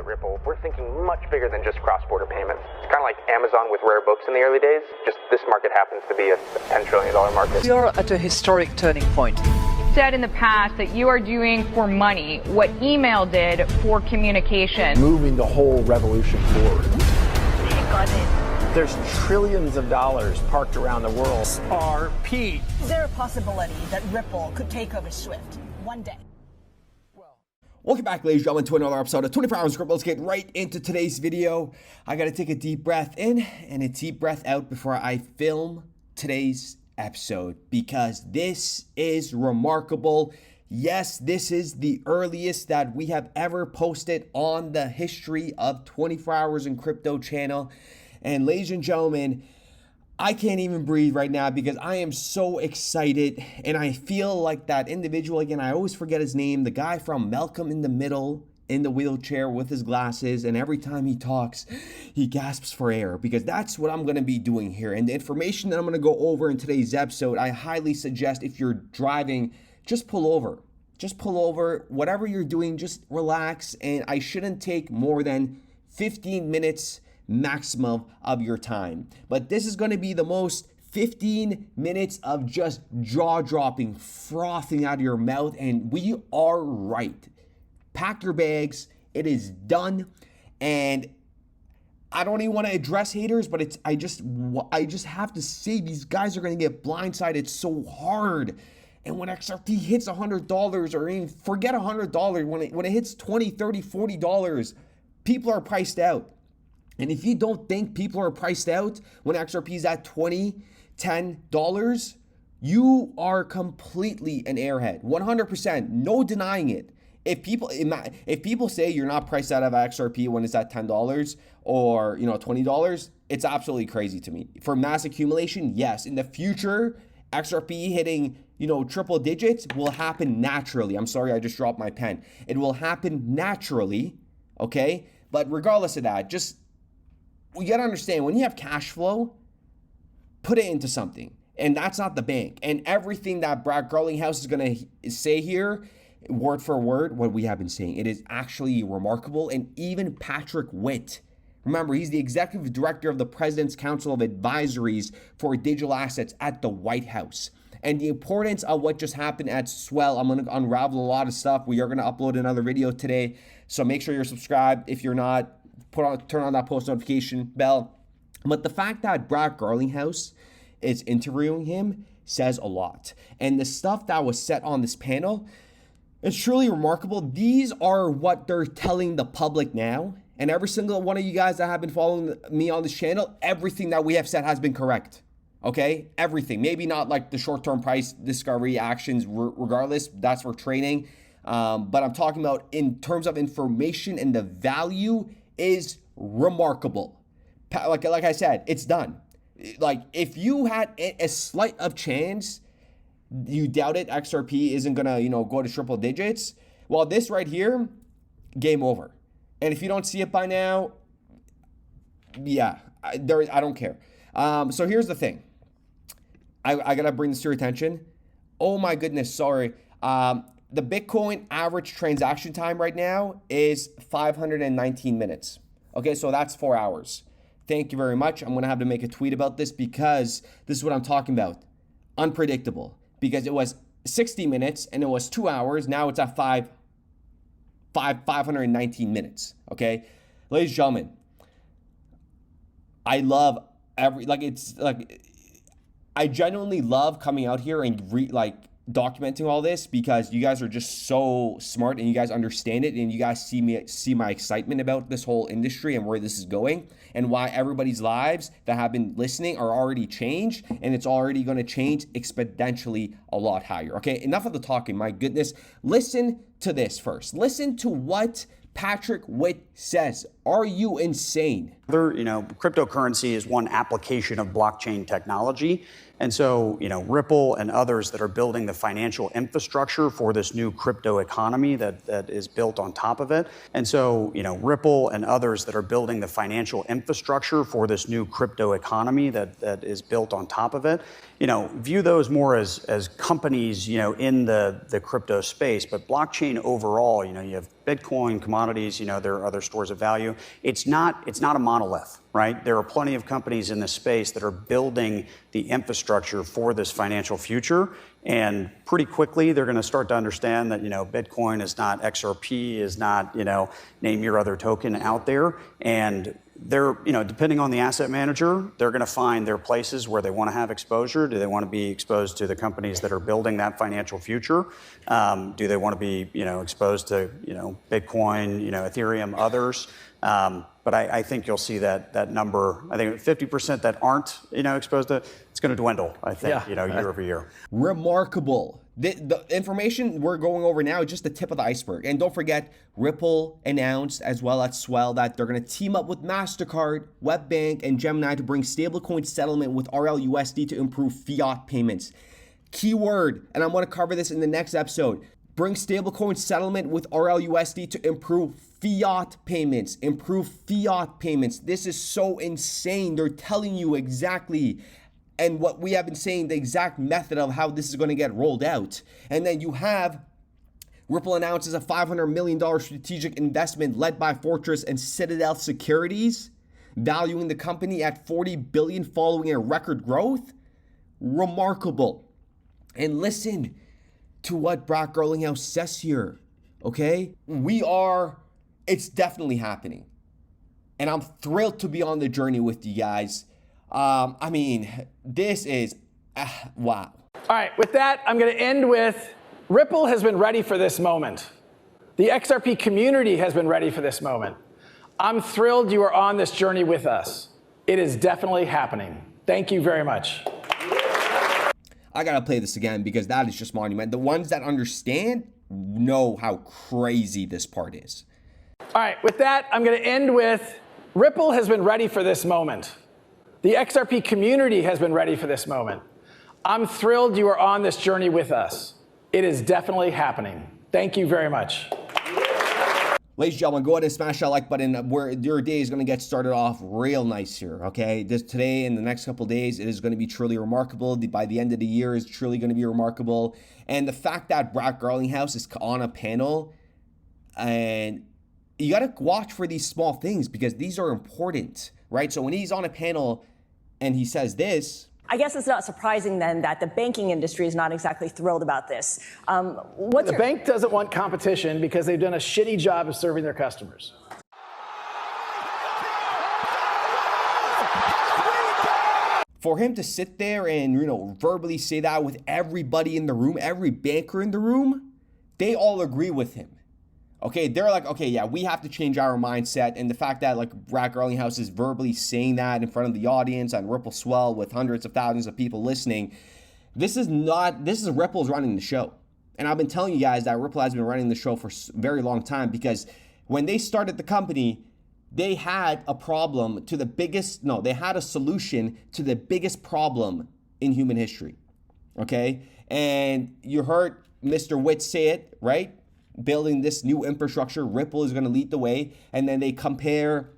at Ripple, we're thinking much bigger than just cross-border payments. It's kind of like Amazon with rare books in the early days, just this market happens to be a $10 trillion market. We are at a historic turning point. Said in the past that you are doing for money what email did for communication. Moving the whole revolution forward. Got it. There's trillions of dollars parked around the world. XRP. Is there a possibility that Ripple could take over Swift one day? Welcome back, ladies and gentlemen, to another episode of 24 Hours Crypto. Let's get right into today's video. I got to take a deep breath in and a deep breath out before I film today's episode because this is remarkable. Yes, this is the earliest that we have ever posted on the history of 24 Hours in Crypto channel. And ladies and gentlemen, I can't even breathe right now because I am so excited and I feel like that individual again. I always forget his name, the guy from Malcolm in the Middle in the wheelchair with his glasses, and every time he talks, he gasps for air because that's what I'm going to be doing here. And the information that I'm going to go over in today's episode, I highly suggest if you're driving, just pull over. Just pull over. Whatever you're doing, just relax. And I shouldn't take more than 15 minutes maximum of your time. But this is going to be the most 15 minutes of just jaw-dropping, frothing out of your mouth, and we are right. Pack your bags. It is done. And I don't even want to address haters, but I just have to say these guys are going to get blindsided so hard. And when XRP hits $100 or even forget $100, when it hits $20, $30, $40, people are priced out. And if you don't think people are priced out when XRP is at $20, $10, you are completely an airhead. 100%, no denying it. If people say you're not priced out of XRP when it's at $10 or $20, it's absolutely crazy to me. For mass accumulation, yes. In the future, XRP hitting triple digits will happen naturally. I'm sorry, I just dropped my pen. It will happen naturally, okay? But regardless of that, we got to understand, when you have cash flow, put it into something. And that's not the bank. And everything that Brad Garlinghouse is going to say here, word for word, what we have been saying, it is actually remarkable. And even Patrick Witt, remember, he's the executive director of the President's Council of Advisories for Digital Assets at the White House. And the importance of what just happened at Swell, I'm going to unravel a lot of stuff. We are going to upload another video today. So make sure you're subscribed. If you're not, turn on that post notification bell. But the fact that Brad Garlinghouse is interviewing him says a lot. And the stuff that was set on this panel is truly remarkable. These are what they're telling the public now. And every single one of you guys that have been following me on this channel, everything that we have said has been correct. Okay? Everything. Maybe not like the short-term price discovery actions, regardless. That's for trading. But I'm talking about in terms of information, and the value is remarkable. Like I said, it's done. Like if you had a slight of chance, you doubted XRP isn't gonna go to triple digits. Well, this right here, game over. And if you don't see it by now, yeah, I don't care. So here's the thing. I gotta bring this to your attention. Oh my goodness, sorry. The Bitcoin average transaction time right now is 519 minutes. Okay, so that's 4 hours. Thank you very much. I'm going to have to make a tweet about this because this is what I'm talking about. Unpredictable. Because it was 60 minutes and it was 2 hours. Now it's at 519 minutes. Okay, ladies and gentlemen, I love I genuinely love coming out here and documenting all this because you guys are just so smart and you guys understand it, and you guys see my excitement about this whole industry and where this is going and why everybody's lives that have been listening are already changed, and it's already going to change exponentially a lot higher. Okay, enough of the talking. My goodness, listen to this first. Listen to what Patrick Witt says. Are you insane? Cryptocurrency is one application of blockchain technology. And so, Ripple and others that are building the financial infrastructure for this new crypto economy that is built on top of it. And so, Ripple and others that are building the financial infrastructure for this new crypto economy that is built on top of it, view those more as companies, in the crypto space. But blockchain overall, you have Bitcoin, commodities, there are other stores of value. It's not a monolith, right? There are plenty of companies in this space that are building the infrastructure for this financial future. And pretty quickly, they're going to start to understand that, Bitcoin is not XRP, is not, name your other token out there. And they're, depending on the asset manager, they're going to find their places where they want to have exposure. Do they want to be exposed to the companies that are building that financial future? Do they want to be, exposed to, Bitcoin, Ethereum, others? But I think you'll see that number. I think 50% that aren't, exposed to, it's going to dwindle, I think, year over year. Remarkable. The information we're going over now is just the tip of the iceberg. And don't forget, Ripple announced as well as Swell that they're going to team up with MasterCard, WebBank, and Gemini to bring stablecoin settlement with RLUSD to improve fiat payments. Keyword, and I'm going to cover this in the next episode. Bring stablecoin settlement with RLUSD to improve fiat payments. Improve fiat payments. This is so insane. They're telling you exactly, and what we have been saying, the exact method of how this is going to get rolled out. And then you have Ripple announces a $500 million strategic investment led by Fortress and Citadel Securities, valuing the company at $40 billion following a record growth. Remarkable. And listen to what Brock Garlinghouse says here, okay? It's definitely happening. And I'm thrilled to be on the journey with you guys. This is, wow. All right, with that, I'm going to end with Ripple has been ready for this moment. The XRP community has been ready for this moment. I'm thrilled you are on this journey with us. It is definitely happening. Thank you very much. I gotta play this again because that is just monumental. The ones that understand know how crazy this part is. All right, with that, I'm going to end with Ripple has been ready for this moment. The XRP community has been ready for this moment. I'm thrilled you are on this journey with us. It is definitely happening. Thank you very much. Ladies and gentlemen, go ahead and smash that like button. Where your day is going to get started off real nice here, okay? Today and the next couple of days, it is going to be truly remarkable. By the end of the year, it's truly going to be remarkable. And the fact that Brock Garlinghouse is on a panel, and you got to watch for these small things because these are important, right? So when he's on a panel and he says this, I guess it's not surprising then that the banking industry is not exactly thrilled about this. The bank doesn't want competition because they've done a shitty job of serving their customers. For him to sit there and, verbally say that with everybody in the room, every banker in the room, they all agree with him. Okay, they're like, okay, yeah, we have to change our mindset. And the fact that Brock Garlinghouse is verbally saying that in front of the audience on Ripple Swell with hundreds of thousands of people listening, this is Ripple's running the show. And I've been telling you guys that Ripple has been running the show for a very long time because when they started the company, they had a solution to the biggest problem in human history. Okay, and you heard Mr. Witt say it, right? Building this new infrastructure, Ripple is going to lead the way. And then they compare,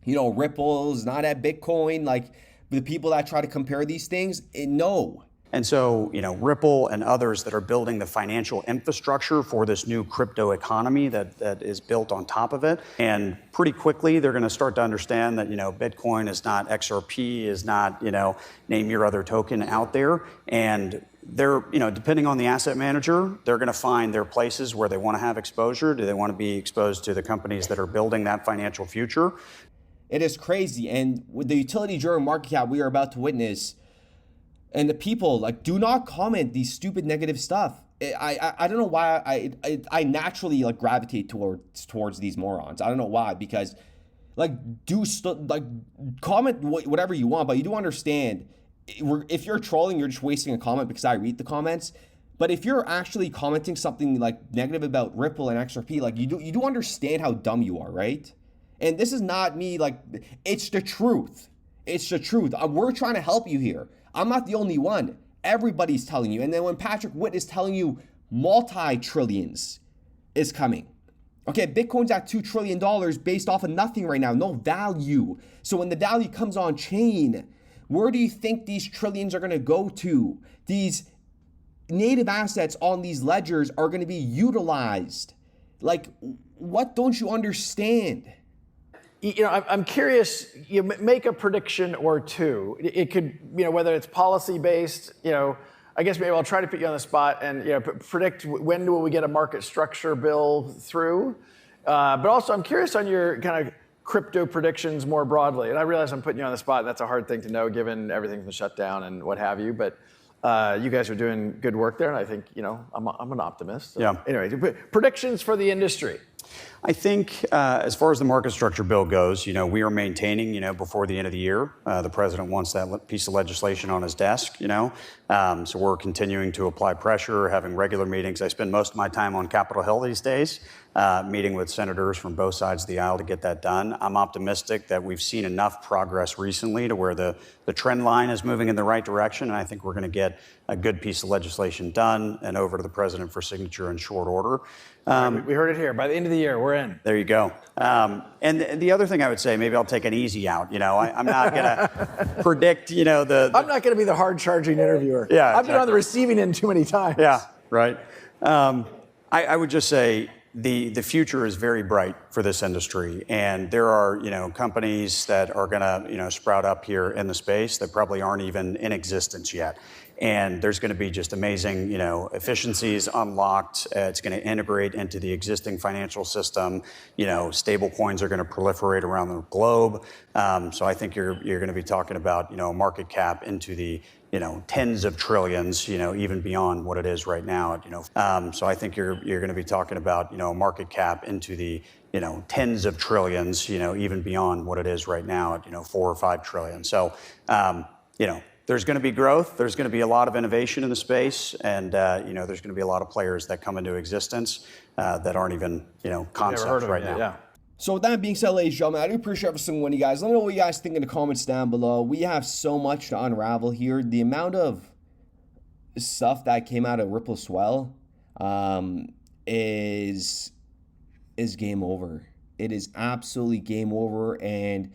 Ripple's not at Bitcoin, like the people that try to compare these things, no. And so, Ripple and others that are building the financial infrastructure for this new crypto economy that is built on top of it. And pretty quickly, they're going to start to understand that, Bitcoin is not XRP, is not, name your other token out there. And they're, depending on the asset manager, they're going to find their places where they want to have exposure. Do they want to be exposed to the companies that are building that financial future? It is crazy. And with the utility driven market cap we are about to witness, and the people do not comment these stupid negative stuff. I don't know why I naturally gravitate towards these morons. I don't know why, because comment whatever you want, but you do understand if you're trolling, you're just wasting a comment because I read the comments. But if you're actually commenting something negative about Ripple and XRP, you do understand how dumb you are, right? And this is not me, like, it's the truth. It's the truth. We're trying to help you here. I'm not the only one. Everybody's telling you. And then when Patrick Witt is telling you multi-trillions is coming. Okay, Bitcoin's at $2 trillion based off of nothing right now, no value. So when the value comes on chain, where do you think these trillions are going to go to? These native assets on these ledgers are going to be utilized. Like, what don't you understand? You know, I'm curious, you make a prediction or two. It could, you know, whether it's policy-based, you know, I guess maybe I'll try to put you on the spot and, you know, predict when will we get a market structure bill through. But also, I'm curious on your kind of crypto predictions more broadly. And I realize I'm putting you on the spot. That's a hard thing to know given everything from the shutdown and what have you. But you guys are doing good work there. And I think, you know, I'm an optimist. So yeah. Anyway, predictions for the industry. I think as far as the market structure bill goes, you know, we are maintaining, you know, before the end of the year, the president wants that piece of legislation on his desk, you know. So we're continuing to apply pressure, having regular meetings. I spend most of my time on Capitol Hill these days, meeting with senators from both sides of the aisle to get that done. I'm optimistic that we've seen enough progress recently to where the trend line is moving in the right direction. And I think we're going to get a good piece of legislation done and over to the president for signature in short order. We heard it here. By the end of the year, we're in. There you go. And the other thing I would say, maybe I'll take an easy out. You know, I'm not going to predict, you know, I'm not going to be the hard-charging interviewer. Yeah, I've been on the receiving end too many times. Yeah, right. I would just say the future is very bright for this industry. And there are, you know, companies that are going to, you know, sprout up here in the space that probably aren't even in existence yet. And there's going to be just amazing, you know, efficiencies unlocked. It's going to integrate into the existing financial system. You know, stable coins are going to proliferate around the globe. So I think you're going to be talking about, you know, market cap into the, you know, tens of trillions, you know, even beyond what it is right now. You know, so I think you're going to be talking about, you know, market cap into the, you know, tens of trillions, you know, even beyond what it is right now at, you know, 4 or 5 trillion. So, you know, there's going to be growth. There's going to be a lot of innovation in the space, and you know, there's going to be a lot of players that come into existence that aren't even, you know, concepts right now. Yeah. So with that being said, ladies and gentlemen, I do appreciate every single one of you guys. Let me know what you guys think in the comments down below. We have so much to unravel here. The amount of stuff that came out of Ripple Swell is game over. It is absolutely game over, and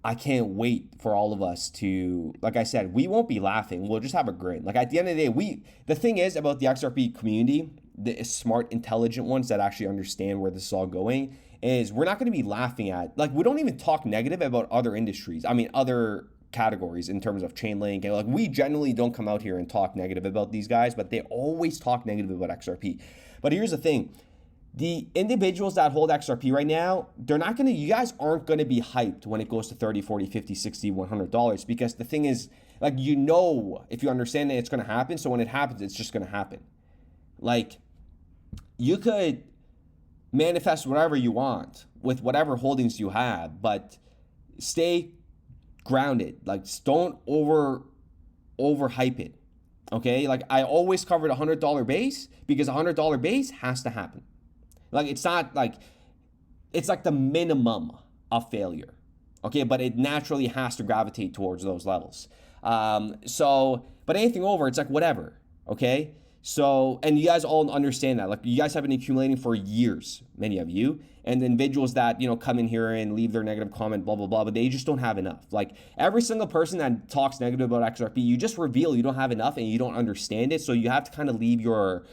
I can't wait for all of us to, like I said, we won't be laughing. We'll just have a grin. Like at the end of the day, the thing is about the XRP community, the smart, intelligent ones that actually understand where this is all going, is we're not going to be laughing at, like, we don't even talk negative about other industries. I mean, other categories in terms of Chainlink. And like, we generally don't come out here and talk negative about these guys, but they always talk negative about XRP. But here's the thing. The individuals that hold XRP right now, you guys aren't going to be hyped when it goes to 30, 40, 50, 60, $100, because the thing is, like, you know, if you understand that it's going to happen. So when it happens, it's just going to happen. Like, you could manifest whatever you want with whatever holdings you have, but stay grounded. Like, don't overhype it. Okay. Like, I always covered $100 base because $100 base has to happen. Like, it's not like, it's like the minimum of failure, okay? But it naturally has to gravitate towards those levels. But anything over, it's like whatever, okay? So, and you guys all understand that. Like, you guys have been accumulating for years, many of you, and the individuals that, you know, come in here and leave their negative comment, blah, blah, blah, but they just don't have enough. Like, every single person that talks negative about XRP, you just reveal you don't have enough and you don't understand it, so you have to kind of leave your...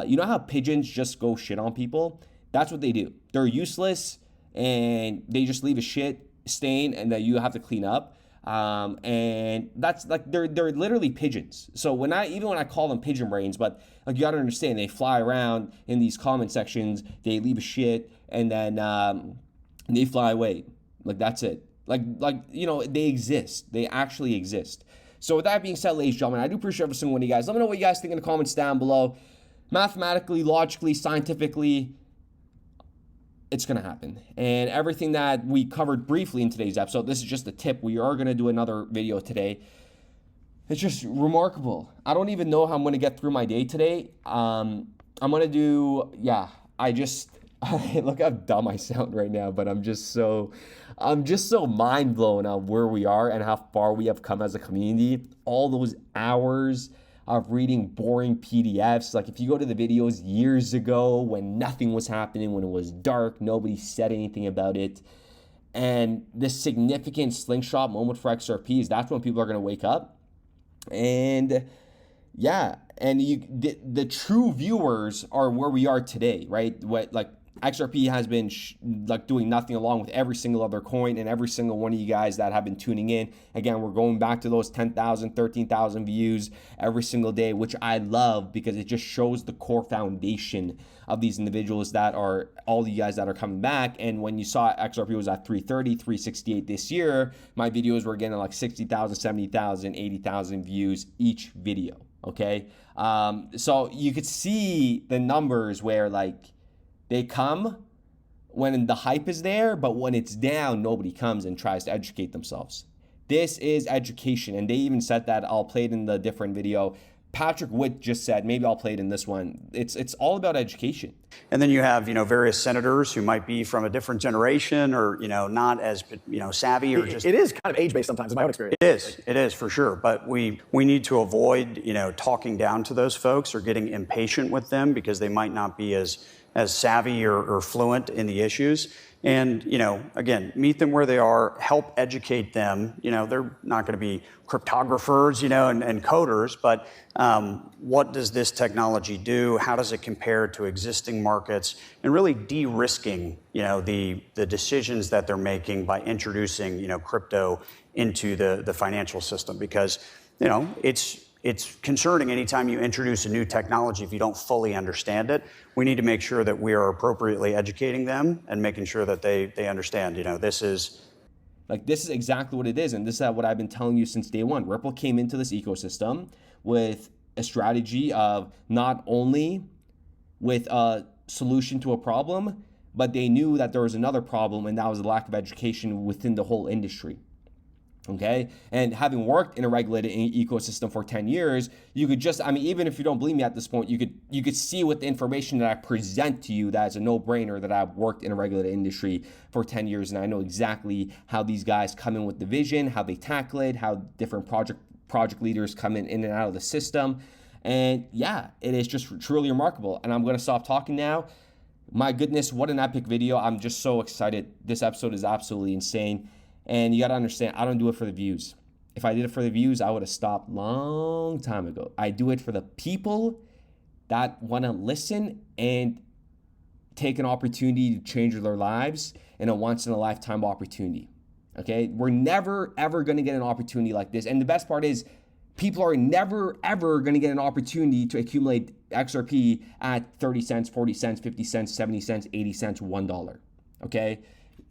you know how pigeons just go shit on people? That's what they do. They're useless and they just leave a shit stain and that you have to clean up. And that's like, they're literally pigeons. So when I call them pigeon brains, but like, you gotta understand, they fly around in these comment sections, they leave a shit, and then they fly away. Like, that's it. Like, you know, they exist. They actually exist. So with that being said, ladies and gentlemen, I do appreciate every single one of you guys. Let me know what you guys think in the comments down below. Mathematically, logically, scientifically, it's going to happen. And everything that we covered briefly in today's episode, this is just a tip. We are going to do another video today. It's just remarkable. I don't even know how I'm going to get through my day today. I'm going to do, Look how dumb I sound right now, but I'm just so mind blown on where we are and how far we have come as a community. All those hours of reading boring PDFs. Like if you go to the videos years ago when nothing was happening, when it was dark, nobody said anything about it. And this significant slingshot moment for XRP is that's when people are going to wake up. And yeah, and the true viewers are where we are today, right? What like XRP has been like doing nothing along with every single other coin and every single one of you guys that have been tuning in. Again, we're going back to those 10,000, 13,000 views every single day, which I love because it just shows the core foundation of these individuals that are all you guys that are coming back. And when you saw XRP was at 330, 368 this year, my videos were getting like 60,000, 70,000, 80,000 views each video. Okay. So you could see the numbers where like, they come when the hype is there, but when it's down, nobody comes and tries to educate themselves. This is education, and they even said that. I'll play it in the different video. Patrick Witt just said, maybe I'll play it in this one. It's all about education. And then you have, various senators who might be from a different generation or, not as, savvy or just. It is kind of age-based sometimes in my own experience. It is for sure. But we need to avoid, talking down to those folks or getting impatient with them because they might not be as savvy or fluent in the issues. And, again, meet them where they are, help educate them. They're not going to be cryptographers, and coders, but what does this technology do? How does it compare to existing markets? And really de-risking, the decisions that they're making by introducing, crypto into the financial system. Because, it's concerning anytime you introduce a new technology if you don't fully understand it. We need to make sure that we are appropriately educating them and making sure that they understand, this is exactly what it is. And this is what I've been telling you since day one. Ripple came into this ecosystem with a strategy of not only with a solution to a problem, but they knew that there was another problem, and that was the lack of education within the whole industry. Okay. And having worked in a regulated ecosystem for 10 years, you could just, even if you don't believe me at this point, you could see with the information that I present to you that is a no-brainer that I've worked in a regulated industry for 10 years. And I know exactly how these guys come in with the vision, how they tackle it, how different project leaders come in and out of the system. And yeah, it is just truly remarkable. And I'm going to stop talking now. My goodness, what an epic video. I'm just so excited. This episode is absolutely insane. And you got to understand, I don't do it for the views. If I did it for the views, I would have stopped long time ago. I do it for the people that want to listen and take an opportunity to change their lives in a once-in-a-lifetime opportunity. Okay? We're never, ever going to get an opportunity like this. And the best part is people are never, ever going to get an opportunity to accumulate XRP at 30 cents, 40 cents, 50 cents, 70 cents, 80 cents, $1. Okay?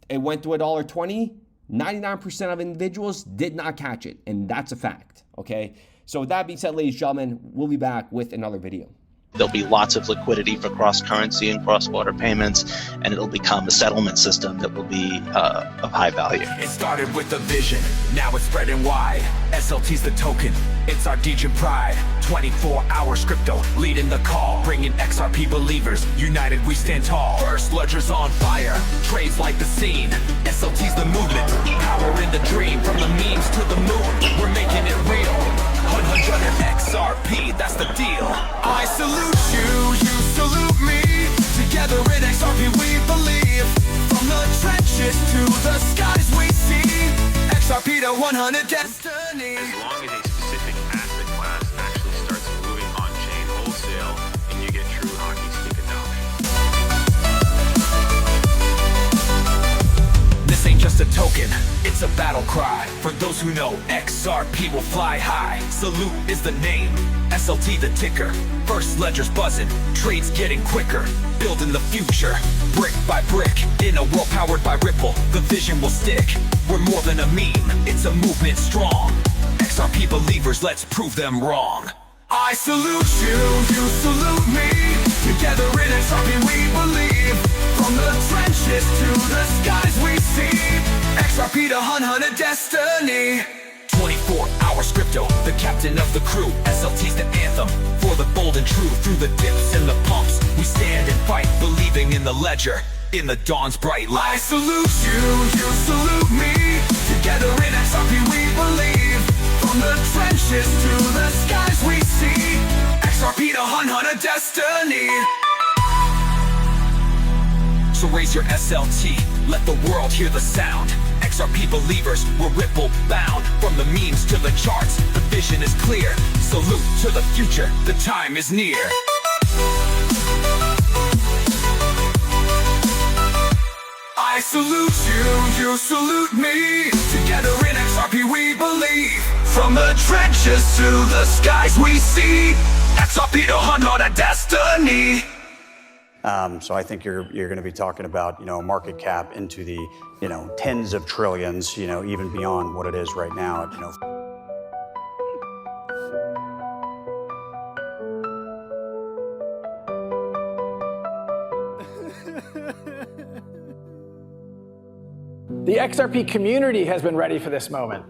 It went to $1.20. 99% of individuals did not catch it, and that's a fact, okay? So with that being said, ladies and gentlemen, we'll be back with another video. There'll be lots of liquidity for cross-currency and cross-border payments, and it'll become a settlement system that will be of high value. It started with a vision, now it's spreading wide. SLT's the token, it's our Degen pride. 24 hours crypto, leading the call. Bringing XRP believers, united we stand tall. First ledger's on fire, trades like the scene. SLT's the movement, power in the dream. From the memes to the moon, we're making it real. 100 XRP, that's the deal. I salute you, you salute me. Together in XRP we believe. From the trenches to the skies we see. XRP to 100 destiny. As long as a specific asset class actually starts moving on-chain wholesale, and you get true hockey stick adoption. This ain't just a token, it's a battle cry. For those who know, XRP will fly high. Salute is the name, SLT the ticker. First ledger's buzzing, trades getting quicker. Building the future, brick by brick. In a world powered by Ripple, the vision will stick. We're more than a meme, it's a movement strong. XRP believers, let's prove them wrong. I salute you, you salute me. Together in XRP we believe. From the trenches to the skies we see. XRP to 100 destiny. 24 24 hours crypto, the captain of the crew. SLT's the anthem for the bold and true. Through the dips and the pumps, we stand and fight, believing in the ledger, in the dawn's bright light. I salute you, you salute me. Together in XRP we believe. From the trenches to the skies we see. XRP to hunt a destiny. So raise your SLT, let the world hear the sound. XRP believers, we're Ripple bound. From the memes to the charts, the vision is clear. Salute to the future, the time is near. I salute you, you salute me. Together in XRP we believe. From the trenches to the skies we see. XRP to hunt a destiny. So I think you're going to be talking about, a market cap into the, tens of trillions, even beyond what it is right now. The XRP community has been ready for this moment.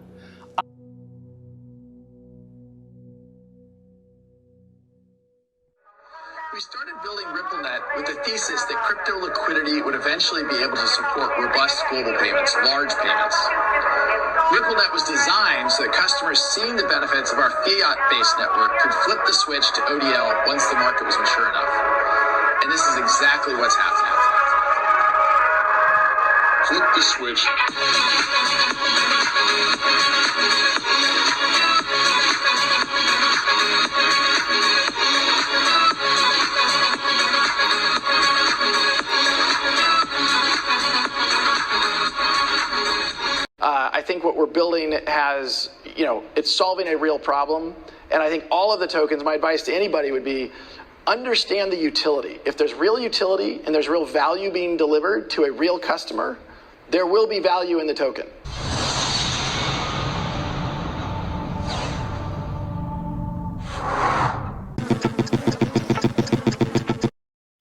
We started building RippleNet with the thesis that crypto liquidity would eventually be able to support robust global payments, large payments. RippleNet was designed so that customers seeing the benefits of our fiat-based network could flip the switch to ODL once the market was mature enough. And this is exactly what's happening. Flip the switch. I think what we're building has, it's solving a real problem. And I think all of the tokens, my advice to anybody would be, understand the utility. If there's real utility and there's real value being delivered to a real customer, there will be value in the token.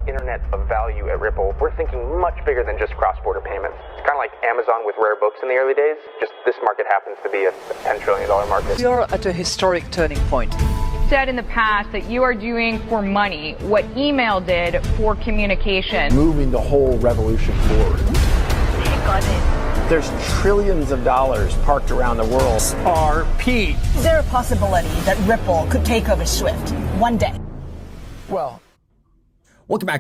Internet of value at Ripple, we're thinking much bigger than just cross-border payments. It's kind of like Amazon with rare books in the early days, just this market happens to be a $10 trillion market. We are at a historic turning point. Said in the past that you are doing for money what email did for communication. Moving the whole revolution forward. Got it. There's trillions of dollars parked around the world. XRP. Is there a possibility that Ripple could take over Swift one day? Well, Welcome back.